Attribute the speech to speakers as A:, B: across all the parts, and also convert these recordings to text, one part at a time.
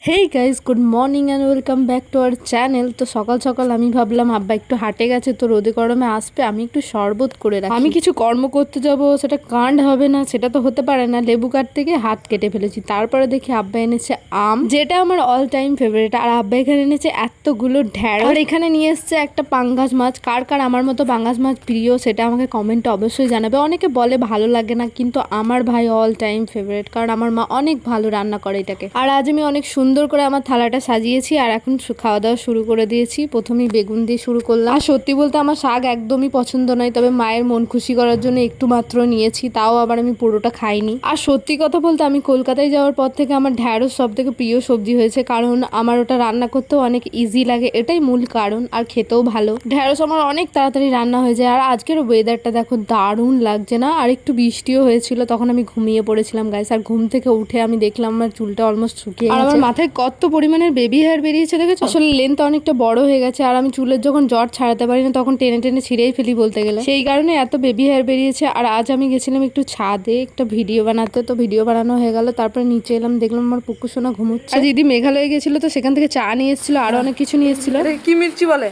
A: Hey guys, good morning and welcome back to our channel. তো সকাল সকাল আমি ভাবলাম আব্বা একটু হাঁটে গেছে, তো রোদে গরমে আসবে, আমি একটু শরবত করে রাখি। আমি কিছু কর্ম করতে যাব, সেটা কাণ্ড হবে না, সেটা তো হতে পারে না। লেবু কাটতে গিয়ে হাত কেটে ফেলেছি। তারপরে দেখি আব্বা এনেছে আম, যেটা আমার অল টাইম ফেভারিট। আর আব্বা এখানে এনেছে এতগুলো ঢ্যাঁড়স, আর এখানে নিয়ে এসছে একটা পাঙ্গাস মাছ। কার কার আমার মতো পাঙ্গাস মাছ প্রিয় সেটা আমাকে কমেন্টে অবশ্যই জানাবে। অনেকে বলে ভালো লাগে না, কিন্তু আমার ভাই অল টাইম ফেভারিট, কারণ আমার মা অনেক ভালো রান্না করে এটাকে। আর আজ আমি অনেক সুন্দর করে আমার থালাটা সাজিয়েছি আর এখন খাওয়া দাওয়া শুরু করে দিয়েছি। প্রথমেই বেগুন দিয়ে শুরু করলাম। আর সত্যি বলতে আমার শাক একদমই পছন্দ নয়, তবে মায়ের মন খুশি করার জন্য একটু মাত্র নিয়েছি, তাও আবার আমি পুরোটা খাইনি। আর সত্যি কথা বলতে আমি কলকাতায় যাওয়ার পর থেকে আমার ঢ্যাঁড়স সব থেকে প্রিয় সবজি হয়েছে, কারণ আমার ওটা রান্না করতেও অনেক ইজি লাগে, এটাই মূল কারণ। আর খেতেও ভালো। ঢ্যাঁড়স আমার অনেক তাড়াতাড়ি রান্না হয়ে যায়। আর আজকের ওয়েদারটা দেখো, দারুণ লাগছে না? আর একটু বৃষ্টিও হয়েছিল, তখন আমি ঘুমিয়ে পড়েছিলাম গাইস। আর ঘুম থেকে উঠে আমি দেখলাম আমার চুলটা অলমোস্ট শুকিয়ে গেছে। আর আমার মাথায় কত পরিমাণের বেবি হেয়ার বেরিয়েছে দেখেছো? আসলে লেন্থ অনেকটা বড় হয়ে গেছে, আর আমি চুলের যখন জট ছাড়াতে পারি না তখন টেনে টেনে ছিঁড়েই ফেলি বলতে গেলে, সেই কারণে এত বেবি হেয়ার বেরিয়েছে। আর আজ আমি গেছিলাম একটু ছাদে একটা ভিডিও বানাতে, তো ভিডিও বানানো হয়ে গেল, তারপরে নিচে এলাম, দেখলাম আমার পুকুর সোনা ঘুমোচ্ছে। আর দিদি মেঘালয়ে গেছিল, তো সেখান থেকে চা নিয়ে এসেছিল, আরো অনেক কিছু নিয়ে এসেছিল।
B: কি মির্চি বলে?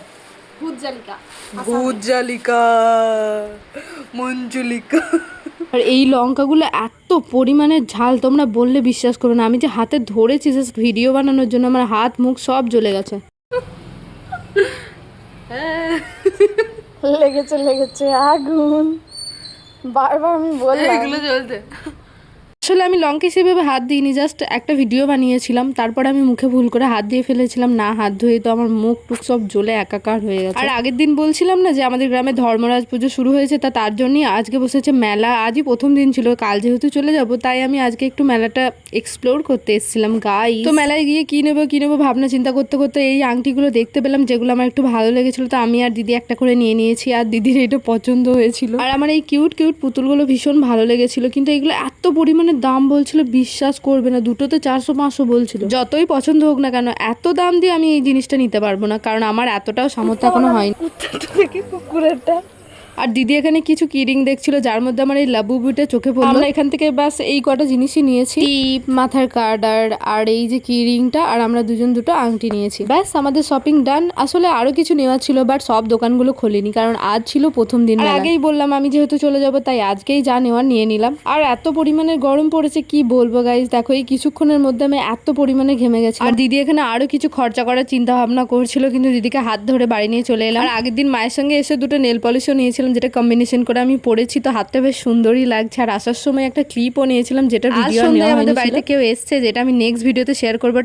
A: ভুতজালিকা,
B: ভুতজালিকা, মঞ্জুলিকা।
A: আর এই লঙ্কাগুলো এত পরিমাণে ঝাল, তোমরা বললে বিশ্বাস করো না। আমি যে হাতে ধরেছি জাস্ট ভিডিও বানানোর জন্য, আমার হাত মুখ সব জ্বলে গেছে। লেগেছে লেগেছে আগুন, বারবার আমি বললাম
B: এগুলো চলতে।
A: আসলে আমি লঙ্কা সেভাবে হাত দিইনি, জাস্ট একটা ভিডিও বানিয়েছিলাম, তারপর আমি মুখে ভুল করে হাত দিয়ে ফেলেছিলাম, না হাত ধুয়ে, তো আমার মুখ টুক সব জ্বলে একাকার হয়ে গেছে। আর আগের দিন বলছিলাম না যে আমাদের গ্রামে ধর্মরাজ পুজো শুরু হয়েছে, তার জন্যই আজকে বসেছে মেলা। আজই প্রথম দিন ছিল, কাল যেহেতু চলে যাব, তাই আমি আজকে একটু মেলাটা এক্সপ্লোর করতে এসেছিলাম গাই। তো মেলায় গিয়ে কি নেবো ভাবনা চিন্তা করতে করতে এই আংটিগুলো দেখতে পেলাম, যেগুলো আমার একটু ভালো লেগেছিল, তো আমি আর দিদি একটা করে নিয়ে নিয়েছি। আর দিদির এটা পছন্দ হয়েছিল, আর আমার এই কিউট কিউট পুতুলগুলো ভীষণ ভালো লেগেছিল। কিন্তু এগুলো এত পরিমাণে দাম বলছিল, বিশ্বাস করবে না, দুটোতে 400-500 বলছিল। যতই পছন্দ হোক না কেন, এত দাম দিয়ে আমি এই জিনিসটা নিতে পারবো না, কারণ আমার এতটাও সামর্থ্য এখনো হয়নি। কুকুরেরটা। আর দিদি এখানে কিছু কিরিং দেখছিল, যার মধ্যে আমার এই লাবুবুটা চোখে পড়লো। আমরা এখান থেকে বাস এই কটা জিনিসই নিয়েছি, টিপ, মাথার কার্ডার, আর এই যে কিরিংটা, আর আমরা দুজন দুটো আংটি নিয়েছি। ব্যাস আমাদের শপিং ডান। আসলে আরো কিছু নেওয়া ছিল, বাট সব দোকানগুলো খোলেনি, কারণ আজ ছিল প্রথম দিন। আর আগেই বললাম আমি যেহেতু চলে যাব, তাই আজকেই যা নেওয়ার নিয়ে নিলাম। আর এত পরিমাণে গরম পড়েছে কি বলবো গাইজ, দেখো এই কিছুক্ষণের মধ্যে আমি এত পরিমাণে ঘেমে গেছি। আর দিদি এখানে আরো কিছু খরচা করার চিন্তা ভাবনা করছিল, কিন্তু দিদিকে হাত ধরে বাড়ি নিয়ে চলে এলাম। আর আগের দিন মায়ের সঙ্গে এসে দুটো নেল পলিশও নিয়েছিলাম, যেটা কম্বিনেশন করে আমি পরেছি, তো হাতটা বেশ সুন্দরই লাগছে। আর আসার সময় একটা ক্লিপও নিয়েছিলাম, যেটা ভিডিও আমাদের বাড়িতে কেউ এসছে, যেটা আমি নেক্সট ভিডিওতে শেয়ার করবো।